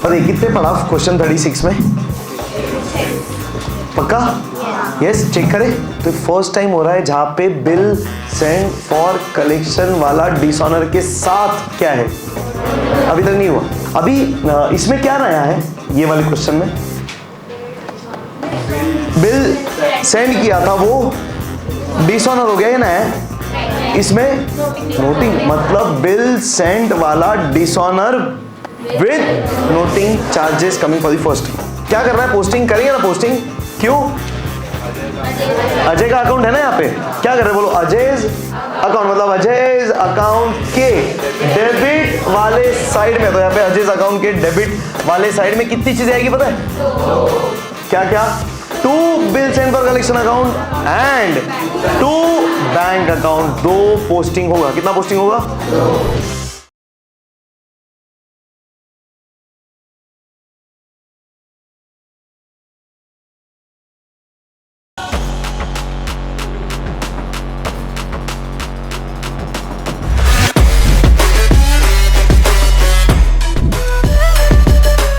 अरे कितने पढ़ा क्वेश्चन 36 में? पक्का? यस, चेक करें। तो फर्स्ट टाइम हो रहा है जहां पे बिल सेंड फॉर कलेक्शन वाला डिसऑनर के साथ क्या है, अभी तक नहीं हुआ। अभी इसमें क्या नया है ये वाले क्वेश्चन में? बिल सेंड किया था वो डिसऑनर हो गया, ये नया है। इसमें नोटिंग, मतलब बिल सेंड वाला dishonour with noting charges coming for the first. क्या कर रहा है? पोस्टिंग करेंगे ना, पोस्टिंग। क्यों? अजय का अकाउंट है ना यहाँ पे। क्या कर रहे हैं बोलो? अजय's अकाउंट, मतलब अजय's अकाउंट के डेबिट वाले साइड में। तो यहाँ पे अजय's अकाउंट के डेबिट वाले साइड में कितनी चीजें आएगी पता है? क्या क्या? 2 bill send for collection account and 2 bank account. 2 posting होगा। कितना पोस्टिंग होगा?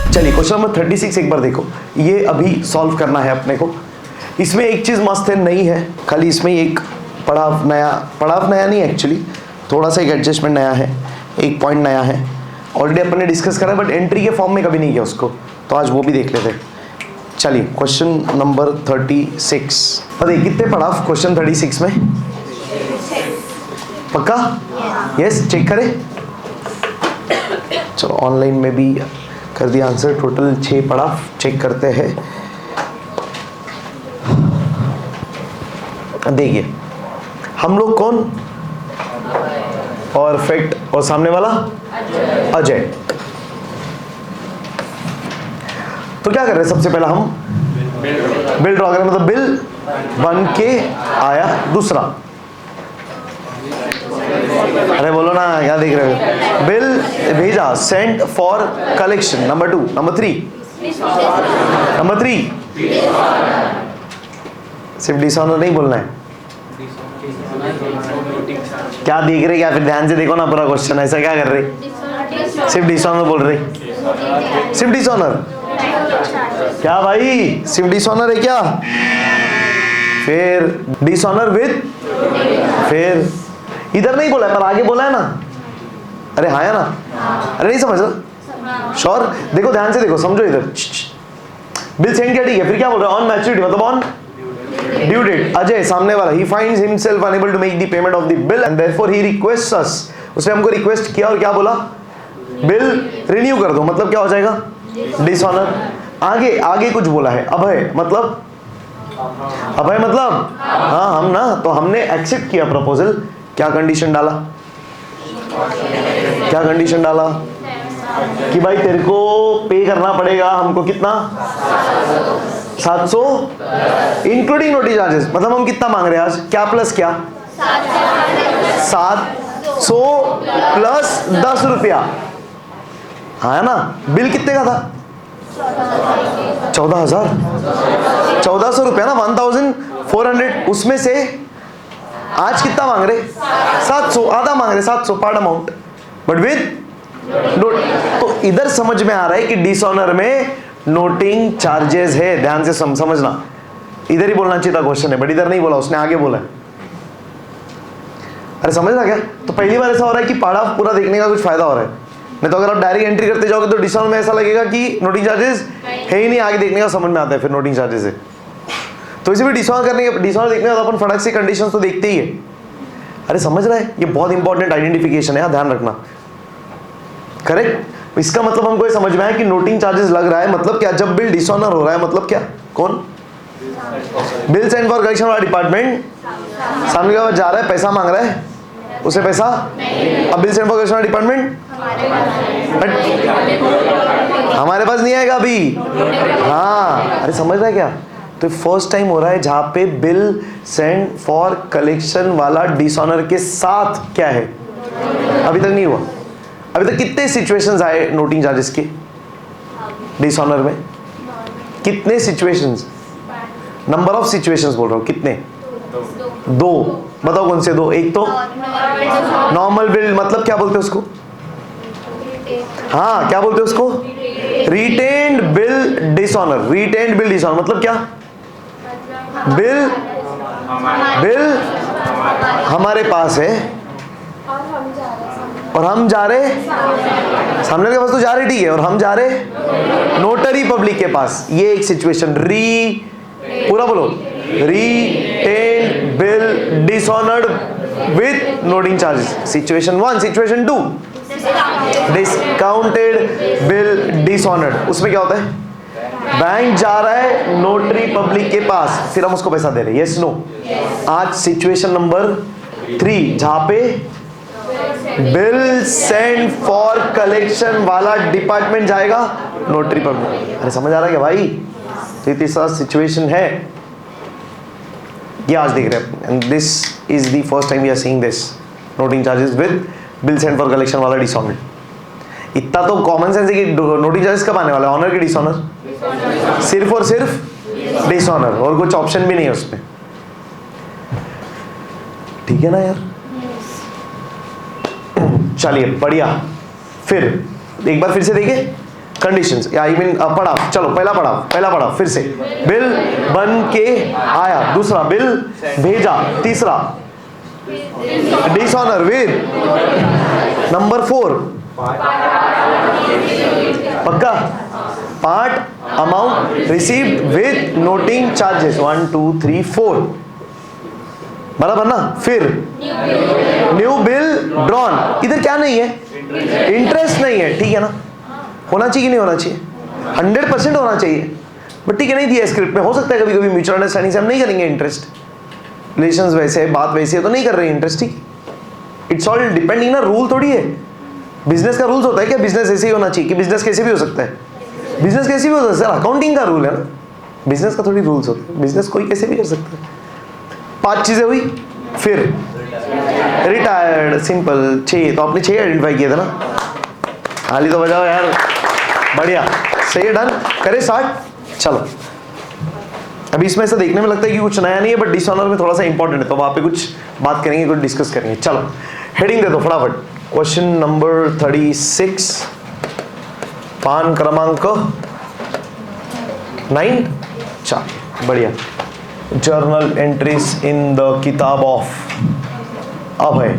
चलिए क्वेश्चन नंबर 36 एक बार देखो, ये अभी सॉल्व करना है अपने को। इसमें एक चीज मस्त है, नहीं है खाली, इसमें एक पड़ाव नया नहीं एक्चुअली, थोड़ा सा एक एडजस्टमेंट नया है, एक पॉइंट नया है। ऑलरेडी अपन ने डिस्कस करा है बट एंट्री के फॉर्म में कभी नहीं किया उसको, तो आज वो भी देख लेते हैं। चलिए क्वेश्चन नंबर 36, पता कितने पड़ाव क्वेश्चन 36 में? पक्का? यस, चेक करें। चलो ऑनलाइन में भी कर दिया आंसर। टोटल 6 पड़ाव चेक करते हैं। देखिए हम लोग कौन? परफेक्ट, और सामने वाला अजय। तो क्या कर रहे हैं? सबसे पहला हम बिल ड्रॉ करें, मतलब बिल बन के आया दूसरा। अरे बोलो ना, क्या देख रहे हो? बिल भेजा, sent for collection, number 2, number 3, number 3 सिर्फ डिसऑनर नहीं बोलना है। क्या देख रहे? क्या फिर ध्यान से देखो ना पूरा क्वेश्चन। ऐसा क्या कर रहे? सिर्फ डिसऑनर बोल रहे? सिर्फ डिसऑनर? क्या भाई सिर्फ डिसऑनर है क्या? फिर डिसऑनर विद, फिर इधर नहीं बोला है पर आगे बोला है ना। अरे हाँ है ना? अरे नहीं समझ रहा? श्योर? देखो ध्यान से देखो, समझो इधर। बिल सेंड किया, ठीक है, फिर क्या बोल रहा है? ऑन मैच्योरिटी, मतलब ऑन ड्यू डेट। अजय सामने वाला, he finds himself unable to make the payment of the bill and therefore he requests us. उसने हमको रिक्वेस्ट किया और क्या बोला? बिल रिन्यू कर दो, मतलब क्या हो जाएगा? डिसऑनर। आगे कुछ बोला है, अभय मतलब हाँ हम ना, तो हमने एक्सेप्ट किया प्रपोजल। क्या कंडीशन डाला? क्या कंडीशन डाला? कि भाई तेरे को पे करना पड़ेगा हमको कितना? 700 इंक्लूडिंग नोटिस चार्जेस। मतलब हम कितना मांग रहे हैं आज? क्या प्लस क्या? 700 प्लस 10 रुपया। हाँ ना? बिल कितने का था? 14,000, 1400 रुपया ना, 1400। उसमें से आज कितना मांग रहे? 700, आधा मांग रहे, 700 part amount, but with note. तो इधर समझ में आ रहा है कि डिसऑनर में नोटिंग चार्जेस है। ध्यान से समझना, इधर ही बोलना चाहिए था क्वेश्चन है, बट इधर नहीं बोला, उसने आगे बोला है। अरे समझ रहा क्या? तो पहली बार ऐसा हो रहा है कि पार्ट ऑफ पूरा देखने का कुछ फायदा हो रहा है। नहीं तो अगर आप डायरेक्ट एंट्री करते जाओगे तो डिसऑनर में ऐसा लगेगा कि नोटिंग चार्जेस है ही नहीं, आगे देखने का समझ में आता है फिर नोटिंग चार्जेस है। तो इसे भी डिसऑनर देखने का अपन फटाक से कंडीशंस तो देखते ही है। अरे समझ रहा है? ये बहुत इंपॉर्टेंट आइडेंटिफिकेशन है, यार ध्यान रखना। करेक्ट? इसका मतलब हमको ये समझ में आया कि नोटिंग चार्जेस लग रहा है, मतलब क्या? जब बिल डिसऑनर हो रहा है, मतलब क्या? कौन? बिल सेंड फॉर कलेक्शन वाला डिपार्टमेंट सामने का जा रहा है, पैसा मांग रहा है, उसे पैसा। अब बिल सेंड फॉर कलेक्शन वाला डिपार्टमेंट हमारे पास नहीं आएगा अभी। हाँ, अरे समझ रहा है क्या? तो फर्स्ट टाइम हो रहा है जहां पे बिल सेंड फॉर कलेक्शन वाला डिसऑनर के साथ क्या है, अभी तक नहीं हुआ। अभी तक कितने सिचुएशंस आए नोटिंग चार्जेस के डिसऑनर में? कितने सिचुएशंस? नंबर ऑफ सिचुएशंस बोल रहा हूं, कितने? 2। बताओ कौन से 2? एक तो नॉर्मल बिल, मतलब क्या बोलते हैं उसको? हाँ क्या बोलते हैं उसको? Retained bill dishonour. Retained bill dishonour मतलब क्या? बिल हमारे पास है और हम जा रहे सामने के पास, तो जा रहे ठीक है, और हम जा रहे नोटरी पब्लिक के पास। ये एक सिचुएशन, पूरा बोलो, retained bill dishonoured with noting charges. Situation 1। Situation 2, discounted bill dishonoured. उसमें क्या होता है? बैंक जा रहा है नोटरी पब्लिक के पास, फिर हम उसको पैसा दे रहे हैं। Yes no? आज सिचुएशन नंबर 3, जहां पे बिल सेंड फॉर कलेक्शन वाला डिपार्टमेंट जाएगा नोटरी पब्लिक। अरे समझ आ रहा है क्या भाई? तो ये तीसरा सिचुएशन है, ये आज देख रहे हैं। And this is the first time we are seeing this, noting charges with bill send for collection वाला डिसऑनर। इतना तो कॉमन सेंस है कि नोटिंग चार्जेस कब आने वाला है? ऑनर की डिसऑनर? सिर्फ और सिर्फ डिसऑनर, और कुछ ऑप्शन भी नहीं है उसमें। ठीक है ना यार? चलिए बढ़िया। फिर एक बार फिर से देखिए कंडीशंस, आई मीन पढ़ाओ। चलो पहला पढ़ाओ फिर से। बिल बन के आया, दूसरा बिल भेजा, तीसरा डिसऑनर विद, नंबर 4 पक्का, part amount received with noting charges. 1 2 3 4 बराबर ना? फिर न्यू बिल ड्रॉन। इधर क्या नहीं है? इंटरेस्ट नहीं है, ठीक है ना? होना चाहिए कि नहीं होना चाहिए? 100% होना चाहिए, बट ठीक है नहीं दिया स्क्रिप्ट में। हो सकता है कभी कभी म्यूचुअल अंडरस्टैंडिंग से हम नहीं करेंगे इंटरेस्ट, रिलेशंस वैसे है, बात वैसी है, तो नहीं कर रहे हैं इंटरेस्ट। ठीक, इट्स ऑल डिपेंडिंग ना, रूल थोड़ी है। बिजनेस का रूल्स होता है क्या? बिजनेस ऐसे ही होना चाहिए कि बिजनेस कैसे भी हो सकता है? बिजनेस कैसे भी हो सकता है सर, अकाउंटिंग का रूल है ना, बिजनेस का थोड़ी रूल्स होते हैं। बिजनेस कोई कैसे भी कर सकता है। 5 चीजें हुई। फिर रिटायर्ड, सिंपल 6, तो आपने 6 आइडेंटिफाई किए थे ना? हाली तो बजाओ यार, बढ़िया, सही है, डन। करे स्टार्ट। चलो अभी इसमें ऐसा देखने में लगता है कि कुछ नया नहीं है, बट डिसऑनर में थोड़ा सा इंपॉर्टेंट है, तो वहां पे कुछ बात करेंगे, कुछ डिस्कस करेंगे। चलो हेडिंग दे दो फटाफट। क्वेश्चन नंबर 36, पान क्रमांक 9। चल बढ़िया। जर्नल एंट्रीज इन द किताब ऑफ अभय।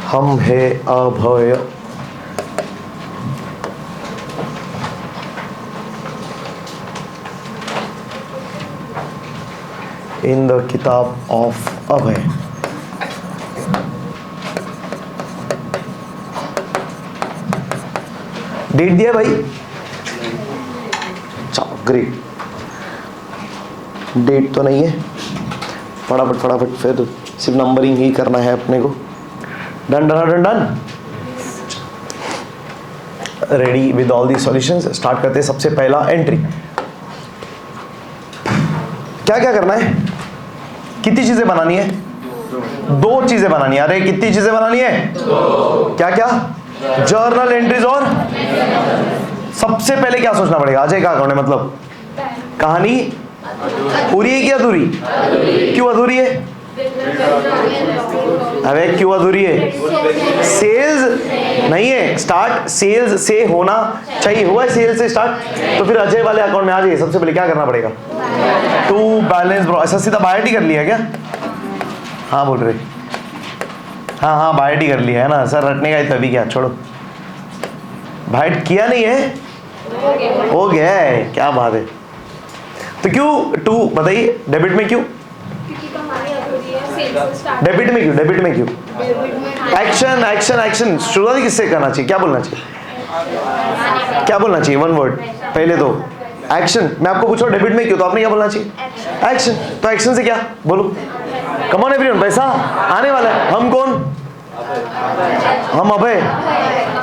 हम है अभय। इन द किताब ऑफ अभय। डेट दिया भाई? चलो ग्रेट, डेट तो नहीं है। फटाफट फिर सिर्फ नंबरिंग ही करना है अपने को। Done done done done, ready with all the solutions. Start करते हैं। सबसे पहला एंट्री, क्या क्या करना है? कितनी चीजें बनानी है? 2 चीजें बनानी है। अरे कितनी चीजें बनानी है? 2। क्या क्या? जर्नल एंट्रीज और सबसे पहले क्या सोचना पड़ेगा? अजय का अकाउंट है, मतलब कहानी पूरी है कि अधूरी? क्यों अधूरी है? अरे क्यों अधूरी है? सेल्स नहीं है, स्टार्ट सेल्स से होना चाहिए। हुआ है सेल्स से स्टार्ट, तो फिर अजय वाले अकाउंट में आ जाइए। सबसे पहले क्या करना पड़ेगा? To balance. ऐसा सीधा बायोटी कर लिया क्या? हाँ बोल रहे, हाँ बायोटी कर लिया है ना सर, रटने का ही तभी क्या, छोड़ो। बाइट किया नहीं है, हो गया है, क्या बात है। तो क्यों 2 बताइए? डेबिट में क्यों? डेबिट में क्यों? डेबिट में क्यों? Action action action. शुरुआत किससे करना चाहिए? क्या बोलना चाहिए? क्या बोलना चाहिए? 1 वर्ड पहले तो एक्शन। मैं आपको पूछूं डेबिट में क्यों, तो आपने क्या बोलना चाहिए? एक्शन। तो एक्शन से क्या बोलो? कम ऑन एवरीवन, पैसा आने वाला है। हम कौन? हम अभय।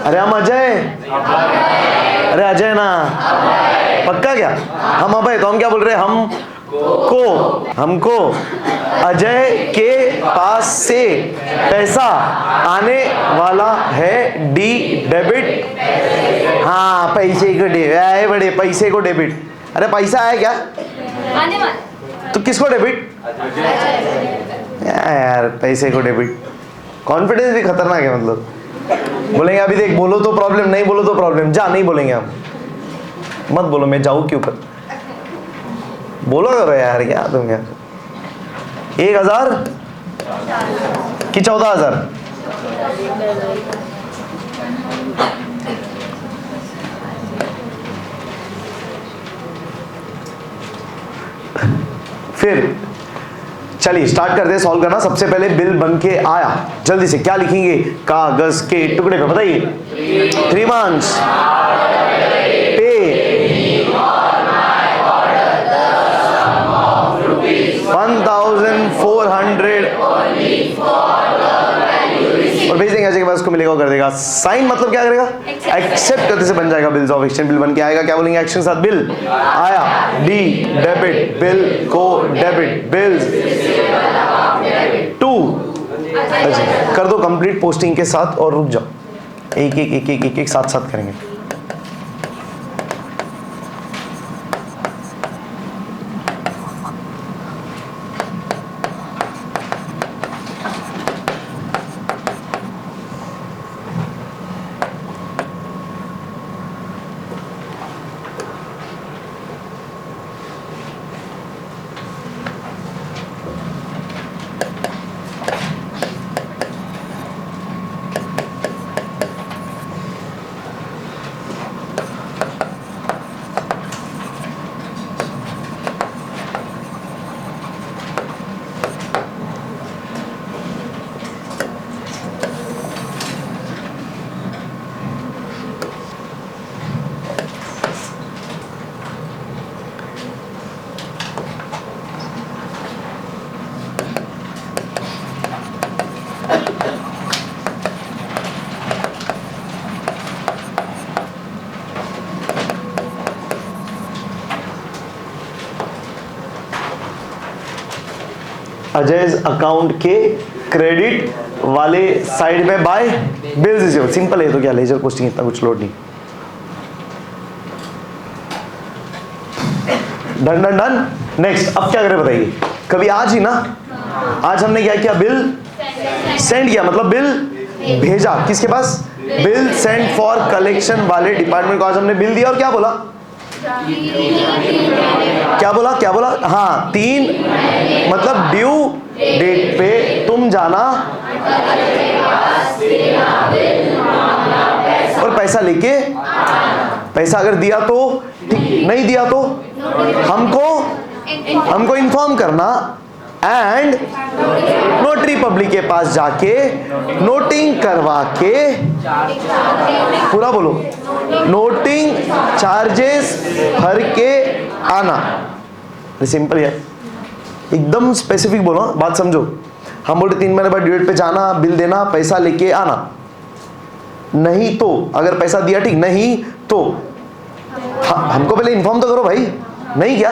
अरे हम अजय। अरे अजय ना, पक्का क्या? हम अभय, तो हम क्या बोल रहे हैं? हमको अजय के पास से पैसा आने वाला है। D debit. हाँ पैसे को डेबिट, बड़े पैसे को डेबिट। अरे पैसा आया क्या? आने वाला। तो किसको डेबिट? यार पैसे को डेबिट। कॉन्फिडेंस भी खतरनाक है, मतलब बोलेंगे अभी देख, बोलो तो प्रॉब्लम, नहीं बोलो तो प्रॉब्लम, जा, नहीं बोलेंगे हम, मत बोलो मैं जाऊँ क्यों पर, बोलो करो यार, क्या तुम यार। 1000 कि 14,000? फिर चलिए स्टार्ट करते हैं सॉल्व करना। सबसे पहले बिल बन के आया, जल्दी से क्या लिखेंगे, कागज के टुकड़े पे, बताइए। 3 months पे 1,400 और भेज देंगे। के बाद उसको मिलेगा, कर देगा साइन, मतलब क्या करेगा, एक्सेप्ट करते से बन जाएगा बिल्स ऑफ एक्सचेंज। बिल बन के आएगा, क्या बोलेंगे, एक्शन के साथ बिल आया, डी डेबिट, बिल को डेबिट, बिल्स टू। अच्छा कर दो कंप्लीट पोस्टिंग के साथ और रुक जाओ, एक एक एक एक एक, एक साथ साथ करेंगे। अजय अकाउंट के क्रेडिट वाले साइड में बाय बिल्स रिसीव। सिंपल है तो, क्या लेजर पोस्टिंग, इतना कुछ लोड नहीं। Done done done. नेक्स्ट अब क्या करें बताइए, कभी आज ही ना, आज हमने क्या किया, बिल सेंड किया, मतलब बिल भेजा किसके पास, बिल सेंड फॉर कलेक्शन वाले डिपार्टमेंट को आज हमने बिल दिया और क्या बोला, क्या बोला, क्या बोला, हाँ 3 मतलब ड्यू डेट पे तुम जाना और पैसा लेके, पैसा अगर दिया तो ठीक, नहीं दिया तो हमको इन्फॉर्म करना एंड नोटरी पब्लिक के पास जाके नोटिंग करवा के, पूरा बोलो, नोटिंग चार्जेस भर के आना। सिंपल है, एकदम स्पेसिफिक बोलो, बात समझो। हम बोलते 3 महीने बाद ड्यू डेट पे जाना, बिल देना, पैसा लेके आना, नहीं तो अगर पैसा दिया ठीक, नहीं तो हमको पहले इन्फॉर्म तो करो भाई, नहीं क्या,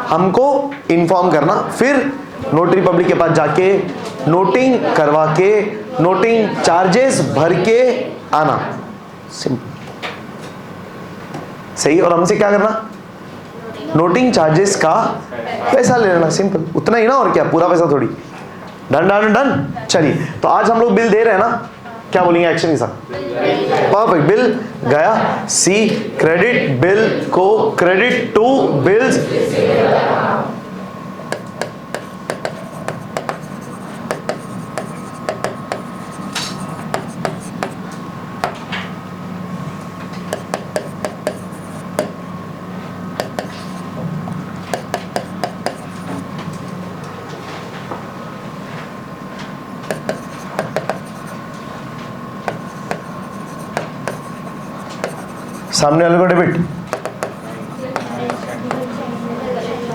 हमको इन्फॉर्म करना, फिर नोटरी पब्लिक के पास जाके नोटिंग करवा के नोटिंग चार्जेस भर के आना। सिंपल, सही। और हमसे क्या करना, नोटिंग चार्जेस का पैसा ले लेना, सिंपल, उतना ही ना, और क्या, पूरा पैसा थोड़ी। Done done done. चलिए तो आज हम लोग बिल दे रहे हैं ना, क्या बोलेंगे एक्शन के साथ, परफेक्ट। बिल गया, सी क्रेडिट बिल को क्रेडिट टू बिल्स, सामने वाले को डेबिट,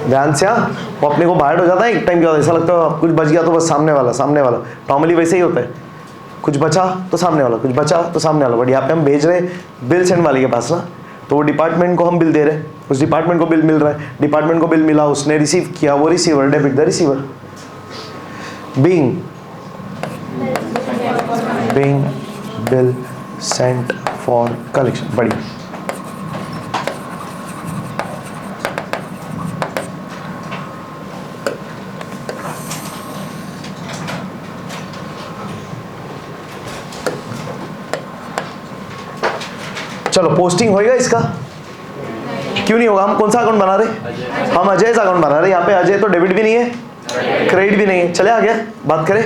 ध्यान से, वो अपने को बाहर हो जाता है एक टाइम, क्या होता है, ऐसा लगता है कुछ बच गया तो बस सामने वाला नॉर्मली वैसे ही होता है, कुछ बचा तो सामने वाला, कुछ बचा तो सामने वाला। बट यहाँ पे हम भेज रहे बिल सेंड वाले के पास ना, तो वो डिपार्टमेंट को हम बिल दे रहे हैं, उस डिपार्टमेंट को बिल मिल रहा है, डिपार्टमेंट को बिल मिला, उसने रिसीव किया, वो receiver, debit the receiver, being bill sent for collection. बढ़िया, चलो पोस्टिंग होएगा इसका? क्यों नहीं होगा? हम कौन सा अकाउंट बना रहे? हम अजय अकाउंट बना रहे। यहाँ पे अजय तो डेबिट भी नहीं है, क्रेडिट भी नहीं है। चले आ गया, बात करें।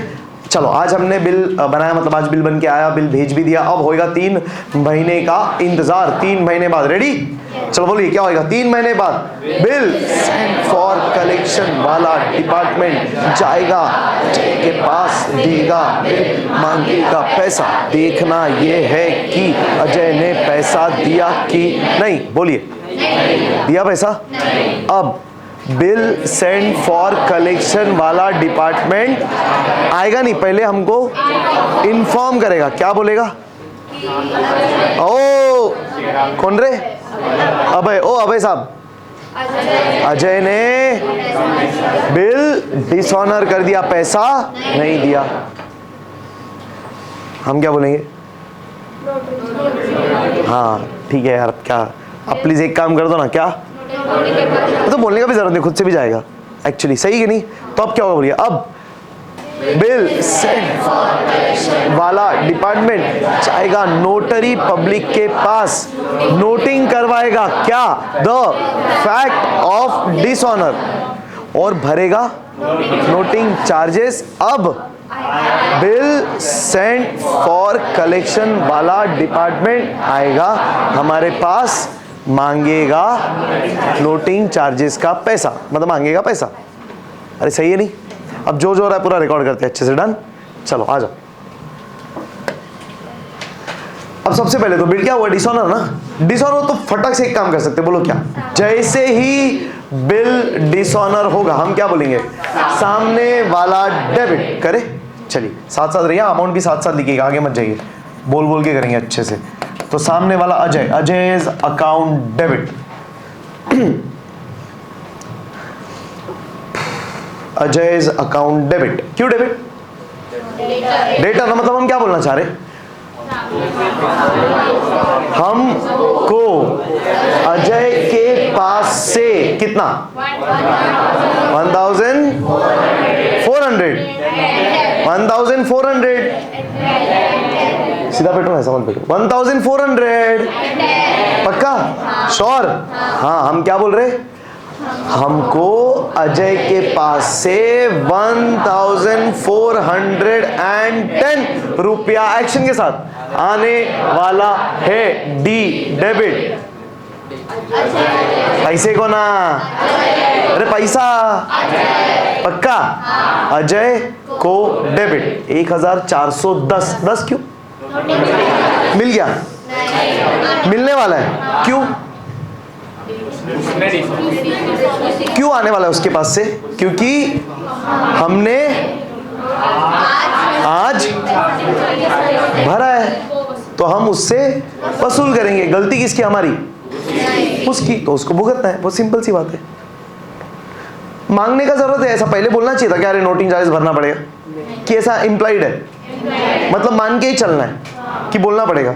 चलो आज हमने बिल बनाया, मतलब आज बिल बन के आया, बिल भेज भी दिया। अब होएगा 3 महीने का इंतजार, 3 महीने बाद। रेडी? चलो बोलिए क्या होएगा 3 महीने बाद? बिल सेंड फॉर कलेक्शन वाला डिपार्टमेंट जाएगा, के पास देगा, बिल मांगेगा पैसा। देखना ये है कि अजय ने पैसा दिया कि नहीं। बोलिए, दिया पैसा? अब बिल सेंड फॉर कलेक्शन वाला डिपार्टमेंट आएगा नहीं, पहले हमको इन्फॉर्म करेगा। क्या बोलेगा? ओ कौन रे? अभय। ओ अभय साहब, अजय ने बिल डिसऑनर कर दिया, पैसा नहीं दिया। हम क्या बोलेंगे? हाँ ठीक है यार, क्या अब प्लीज एक काम कर दो ना। क्या? तो बोलने का भी जरूरत नहीं, खुद से भी जाएगा एक्चुअली, सही कि नहीं? तो अब क्या होगा बोलिए? अब बिल सेंड वाला डिपार्टमेंट जाएगा नोटरी पब्लिक के पास, नोटिंग करवाएगा क्या? द फैक्ट ऑफ डिसऑनर, और भरेगा नोटिंग चार्जेस। अब बिल सेंड फॉर कलेक्शन वाला डिपार्टमेंट आएगा हमारे पास, मांगेगा नोटिंग चार्जेस का पैसा, मतलब मांगेगा पैसा। अरे सही है नहीं? अब जो हो रहा है पूरा रिकॉर्ड करते हैं अच्छे से। डन? चलो आ जाओ। अब सबसे पहले तो बिल क्या हुआ? डिसऑनर ना। डिसऑनर तो फटक से एक काम कर सकते, बोलो क्या? जैसे ही बिल डिसऑनर होगा हम क्या बोलेंगे? सामने वाला डेबिट करे। चलिए साथ साथ रहिए, अमाउंट भी साथ साथ लिखिएगा, आगे मत जाइए, बोल बोल के करेंगे अच्छे से। तो सामने वाला Ajay, Ajay's account debit, Ajay's account debit. क्यों डेबिट? डेटा ना, मतलब हम क्या बोलना चाह रहे? हमको अजय के पास से कितना? 1400, 1400 सीधा बैठो, ऐसा मत बैठो। 1400 पक्का? श्योर? हाँ, हम क्या बोल रहे? हमको अजय के पास से 1410 रुपया एक्शन के साथ आने वाला है। D debit. पैसे को ना, अरे पैसा पक्का अजय को डेबिट 1410। 10 क्यों मिल गया? मिलने वाला है। क्यों? क्यों आने वाला है उसके पास से? क्योंकि हमने आज भरा है, तो हम उससे वसूल करेंगे। गलती किसकी? हमारी, उसकी, तो उसको भुगतना है। बहुत सिंपल सी बात है। मांगने का जरूरत है? ऐसा पहले बोलना चाहिए था क्या? अरे नोटिंग चार्जेस भरना पड़ेगा, कि ऐसा इंप्लाइड है? मतलब मान के ही चलना है कि बोलना पड़ेगा?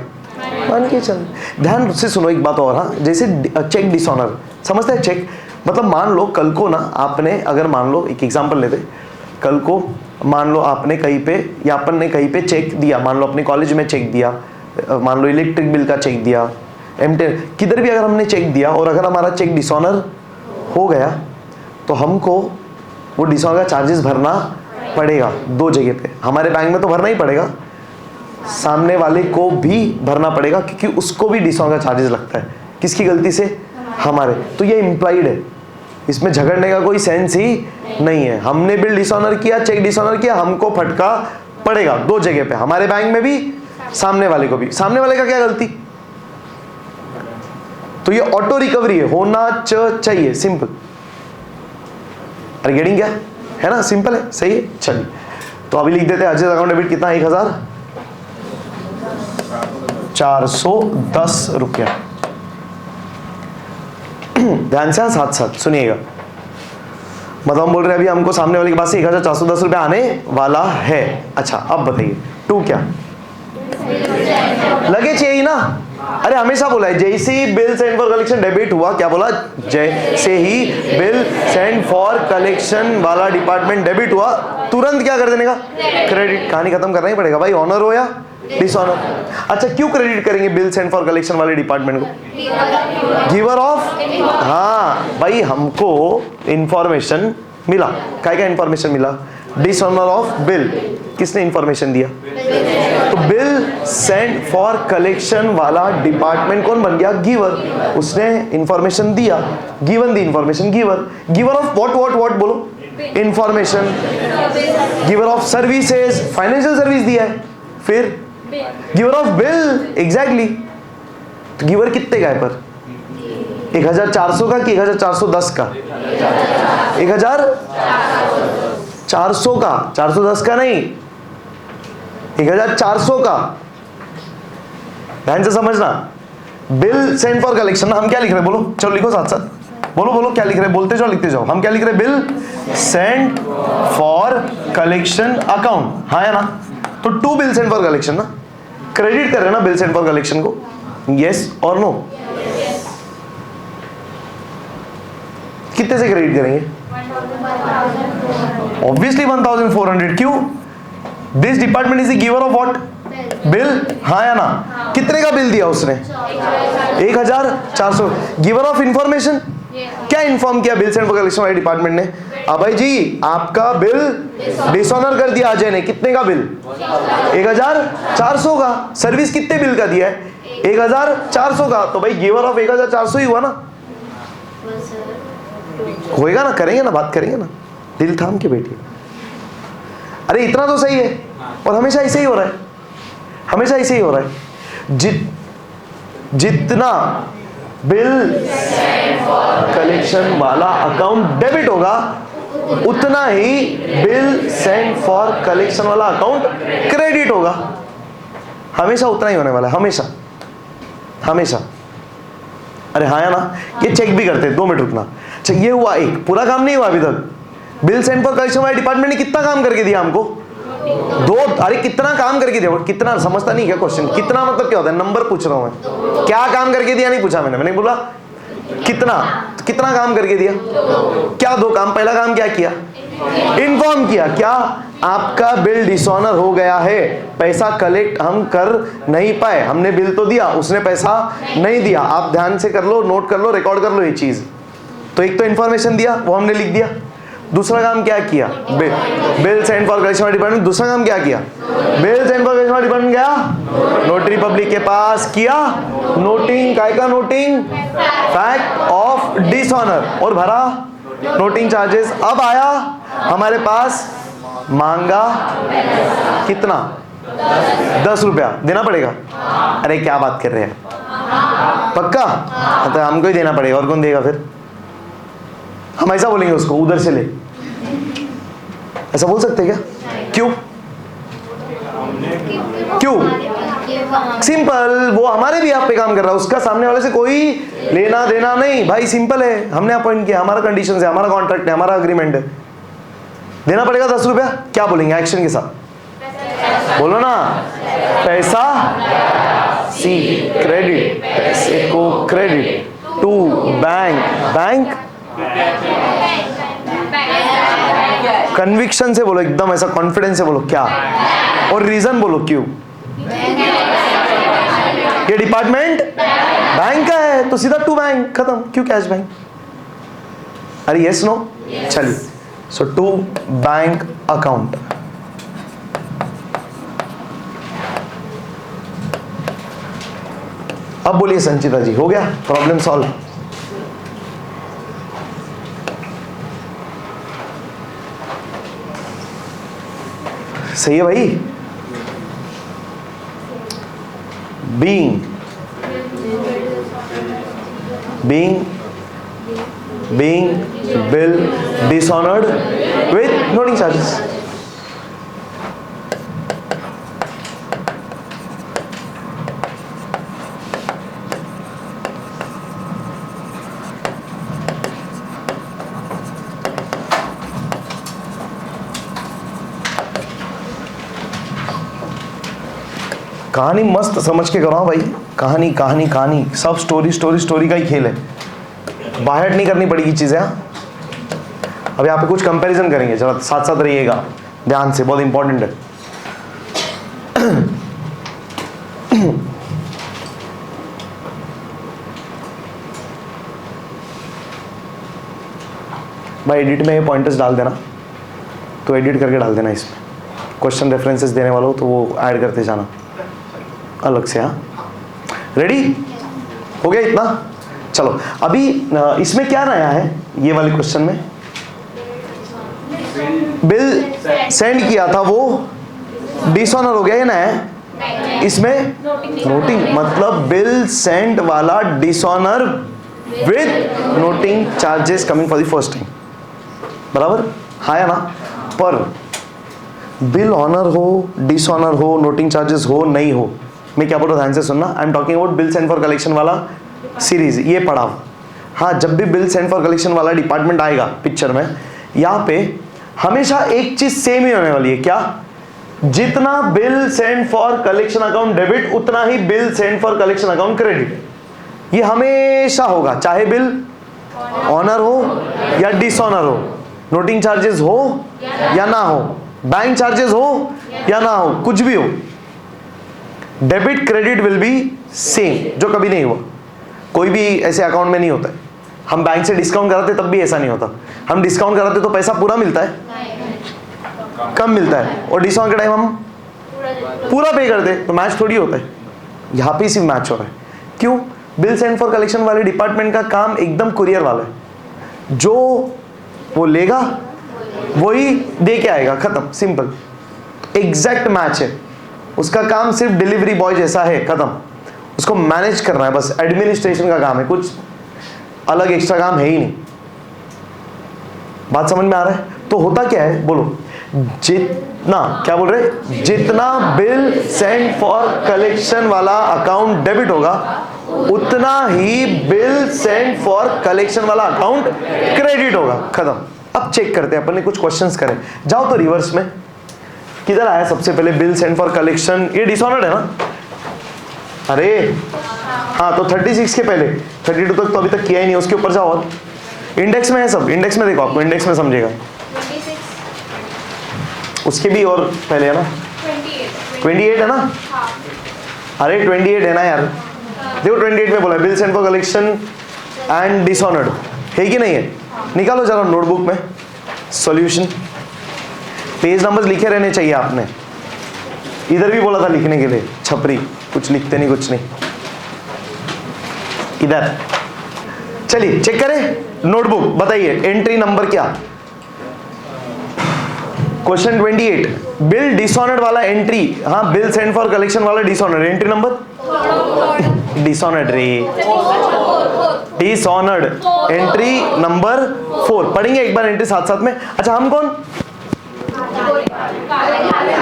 मान के चलना। ध्यान से सुनो एक बात और। हाँ, जैसे चेक डिसऑनर समझते हैं? चेक मतलब मान लो कल को ना आपने, अगर मान लो एक एग्जांपल लेते, कल को मान लो आपने कहीं पे या अपन ने कहीं पे चेक दिया, मान लो अपने कॉलेज में चेक दिया, मान लो इलेक्ट्रिक बिल का चेक दिया, M10 किधर भी अगर हमने चेक दिया, और अगर हमारा चेक डिसऑनर हो गया तो हमको वो डिसऑनर का चार्जेस भरना पड़ेगा। 2 जगह पे, हमारे बैंक में तो भरना ही पड़ेगा, सामने वाले को भी भरना पड़ेगा, क्योंकि उसको भी डिसऑनर का चार्जेस लगता है। किसकी गलती से? हमारे। तो ये इम्प्लाइड है, इसमें झगड़ने का कोई सेंस ही नहीं है। हमने बिल डिसऑनर किया, चेक डिसऑनर किया, हमको फटका पड़ेगा 2 जगह पे, हमारे बैंक में भी, सामने वाले को भी। सामने वाले का क्या गलती? तो ये ऑटो रिकवरी है, होना चाहिए। सिंपल। अरे गेटिंग क्या है ना? सिंपल है, सही है। चलिए तो अभी लिख देते हैं अजय अकाउंट डेबिट कितना? 1410 रुपया। ध्यान से साथ साथ सुनिएगा। मतलब हम बोल रहे हैं अभी हमको सामने वाले के पास से 1410 रुपया आने वाला है। अच्छा अब बताइए 2 क्या लगे चाहिए ना? अरे हमेशा बोला है, जैसे ही bill send for collection debit हुआ, क्या बोला, जैसे ही बिल सेंड फॉर कलेक्शन वाला डिपार्टमेंट डेबिट हुआ, तुरंत क्या कर देने का, क्रेडिट। कहानी खत्म करना ही पड़ेगा भाई, ऑनर हो या डिसऑनर। अच्छा, क्यों क्रेडिट करेंगे बिल सेंड फॉर कलेक्शन वाले डिपार्टमेंट को? गिवर ऑफ, हाँ भाई, हमको इंफॉर्मेशन मिला, क्या क्या इंफॉर्मेशन मिला, डिसऑनर ऑफ बिल, किसने इंफॉर्मेशन दिया, तो बिल सेंड फॉर कलेक्शन वाला डिपार्टमेंट कौन बन गया, गिवर, उसने इंफॉर्मेशन दिया, given the information, giver, giver of what what what बोलो, information, giver of services, financial service दिया है, फिर गिवर ऑफ बिल, एग्जैक्टली। तो गिवर कितने का है पर, 1400 का कि 1410 का, 1400 का, 410 का नहीं, 1400 का। ध्यान से समझना, बिल सेंड फॉर कलेक्शन, हम क्या लिख रहे हैं बोलो, चलो लिखो साथ साथ, बोलो बोलो क्या लिख रहे हैं, बोलते जाओ लिखते जाओ। हम क्या लिख रहे हैं, bill send for collection account, हाँ या ना, तो to bill send for collection ना, क्रेडिट कर रहे हैं ना बिल सेंड फॉर कलेक्शन को, यस और नो, कितने से क्रेडिट करेंगे, ऑब्वियसली 1400, क्यों, this department is the giver of what, bill, हाँ या ना, कितने का बिल दिया उसने, 1400, गिवर ऑफ इंफॉर्मेशन, क्या इन्फॉर्म किया बिल सेंड फॉर कलेक्शन वाले डिपार्टमेंट ने, अभय जी आपका बिल डिसऑनर कर दिया अजय ने, कितने का बिल, 1400 का, सर्विस कितने बिल का दिया है, 1400 का, तो भाई गिवर ऑफ 1400 ही हुआ ना, होएगा ना, करेंगे ना, बात करेंगे ना, दिल थाम के बैठिए। अरे इतना तो सही है, और हमेशा ऐसे ही हो रहा है, हमेशा ऐसे ही हो रहा है, जितना बिल कलेक्शन वाला अकाउंट डेबिट होगा, उतना ही बिल सेंड फॉर कलेक्शन वाला अकाउंट क्रेडिट होगा, हमेशा उतना ही होने वाला है, हमेशा हमेशा। अरे हाँ या ना, ये चेक भी करते हैं, 2 मिनट रुकना। अच्छा, ये हुआ एक, पूरा काम नहीं हुआ अभी तक, बिल सेंड फॉर कलेक्शन वाले डिपार्टमेंट ने कितना काम करके दिया हमको, 2, अरे कितना काम करके दिया, कितना समझता नहीं क्या क्वेश्चन, कितना मतलब क्या होता है, नंबर पूछ रहा हूं मैं, क्या काम करके दिया नहीं पूछा मैंने बोला कितना, तो कितना काम करके दिया, क्या 2 काम, पहला काम क्या किया, इन्फॉर्म किया, क्या आपका बिल डिसऑनर हो गया है, पैसा कलेक्ट हम कर नहीं पाए, हमने बिल तो दिया, उसने पैसा नहीं दिया, आप ध्यान से कर लो, नोट कर लो, रिकॉर्ड कर लो ये चीज। तो एक तो इन्फॉर्मेशन दिया, वो हमने लिख दिया, दूसरा काम क्या किया, bill send for collection department, दूसरा काम क्या किया, bill send for collection department गया नोटरी पब्लिक के पास, किया नोटिंग, काय का नोटिंग, फैक्ट ऑफ डिसऑनर, और भरा नोटिंग चार्जेस। अब आया हमारे पास, मांगा कितना, 10 रुपया देना पड़ेगा, अरे क्या बात कर रहे हैं, पक्का, तो हमको ही देना पड़ेगा, और कौन देगा फिर, हम ऐसा बोलेंगे उसको, उधर से ले, ऐसा बोल सकते क्या, क्यों, क्यों, सिंपल, वो हमारे भी आप पे काम कर रहा है, उसका सामने वाले से कोई लेना देना नहीं भाई, सिंपल है, हमने अपॉइंट किया, हमारा कंडीशन है, हमारा कॉन्ट्रैक्ट है, हमारा अग्रीमेंट है, देना पड़ेगा 10 रुपया। क्या बोलेंगे एक्शन के साथ, बोलो ना, पैसा, सी क्रेडिट, पैसे को credit, to bank, bank conviction से बोलो, एकदम ऐसा कॉन्फिडेंस से बोलो, क्या, और रीजन बोलो क्यों, ये डिपार्टमेंट बैंक का है, तो सीधा टू बैंक, खत्म, क्यों कैश बैंक, अरे यस नो, चलिए, सो टू बैंक अकाउंट, अब बोलिए संचिता जी, हो गया प्रॉब्लम सॉल्व, सही है भाई, being bill dishonored with noting charges. कहानी मस्त समझ के करो भाई, कहानी कहानी कहानी सब स्टोरी स्टोरी स्टोरी का ही खेल है, बाहर नहीं करनी पड़ेगी चीजें। अब यहाँ पे कुछ कंपैरिजन करेंगे, जरा साथ साथ रहिएगा ध्यान से, बहुत इंपॉर्टेंट है। भाई एडिट में ये पॉइंटर्स डाल देना, तो एडिट करके डाल देना इसमें, क्वेश्चन रेफरेंसेस देने वाला हो तो वो ऐड करते जाना अलग से। हाँ रेडी हो गया इतना? चलो अभी इसमें क्या नया है ये वाले क्वेश्चन में? बिल सेंड किया था वो डिसऑनर हो गया, ये नया है। इसमें नोटिंग, मतलब बिल सेंड वाला dishonour with noting charges coming for the first time, बराबर? हाँ या ना? पर बिल ऑनर हो, डिसऑनर हो, नोटिंग चार्जेस हो, नहीं हो, मैं क्या बोल रहा हूँ ध्यान से सुनना। I am talking about bill send for collection वाला सीरीज, ये पढ़ाओ। हाँ, जब भी बिल सेंड फॉर कलेक्शन वाला डिपार्टमेंट आएगा पिक्चर में, यहाँ पे हमेशा एक चीज सेम ही होने वाली है। क्या? जितना bill send for collection account debit, उतना ही bill send for collection account credit. ये हमेशा होगा, चाहे बिल ऑनर हो या डिसऑनर हो, नोटिंग चार्जेस हो या ना हो, बैंक चार्जेस हो या ना हो, कुछ भी हो, debit credit will be same, जो कभी नहीं हुआ। कोई भी ऐसे अकाउंट में नहीं होता है। हम बैंक से डिस्काउंट कराते तब भी ऐसा नहीं होता, हम डिस्काउंट कराते तो पैसा पूरा मिलता है, कम मिलता है, और डिस्काउंट के टाइम हम पूरा पे करते, तो मैच थोड़ी होता है। यहाँ पे सिर्फ मैच हो रहा है। क्यों? बिल सेंड फॉर कलेक्शन वाले डिपार्टमेंट का काम एकदम कुरियर वाला है, जो वो लेगा वही दे के आएगा, खत्म, सिंपल, एग्जैक्ट मैच है। उसका काम सिर्फ डिलीवरी बॉय जैसा है, खत्म। उसको मैनेज करना है, बस एडमिनिस्ट्रेशन का काम है, कुछ अलग एक्स्ट्रा काम है ही नहीं। बात समझ में आ रहा है? तो होता क्या है बोलो, जितना, क्या बोल रहे, जितना बिल सेंड फॉर कलेक्शन वाला अकाउंट डेबिट होगा, उतना ही बिल सेंड फॉर कलेक्शन वाला अकाउंट क्रेडिट होगा, खत्म। अब चेक करते हैं, अपन ने कुछ क्वेश्चंस करे। जाओ तो रिवर्स में, किधर आया सबसे पहले बिल सेंड फॉर कलेक्शन? ये डिसऑनर्ड है ना? अरे हाँ, तो 36 के पहले 32 तक तो अभी तक किया ही नहीं, उसके ऊपर जाओ। और इंडेक्स में है सब, इंडेक्स में देखो, आपको इंडेक्स में समझेगा। उसके भी और पहले है ना, 28 है ना? अरे 28 है ना यार, देखो 28 में बोला bill send for collection and dishonoured, है कि नहीं है? निकालो जरा नोटबुक में सॉल्यूशन, पेज नंबर्स लिखे रहने चाहिए आपने। इधर भी बोला था लिखने के लिए, छपरी, कुछ लिखते नहीं, कुछ नहीं। इधर चलिए चेक करें नोटबुक, बताइए एंट्री नंबर क्या? क्वेश्चन 28, बिल डिसऑनर्ड वाला एंट्री, हाँ बिल सेंड फॉर कलेक्शन वाला डिसऑनर्ड, एंट्री नंबर डिसऑनर्ड रे, डिसऑनर्ड, एंट्री नंबर 4। पढ़ेंगे एक बार एंट्री साथ साथ में। अच्छा हम कौन?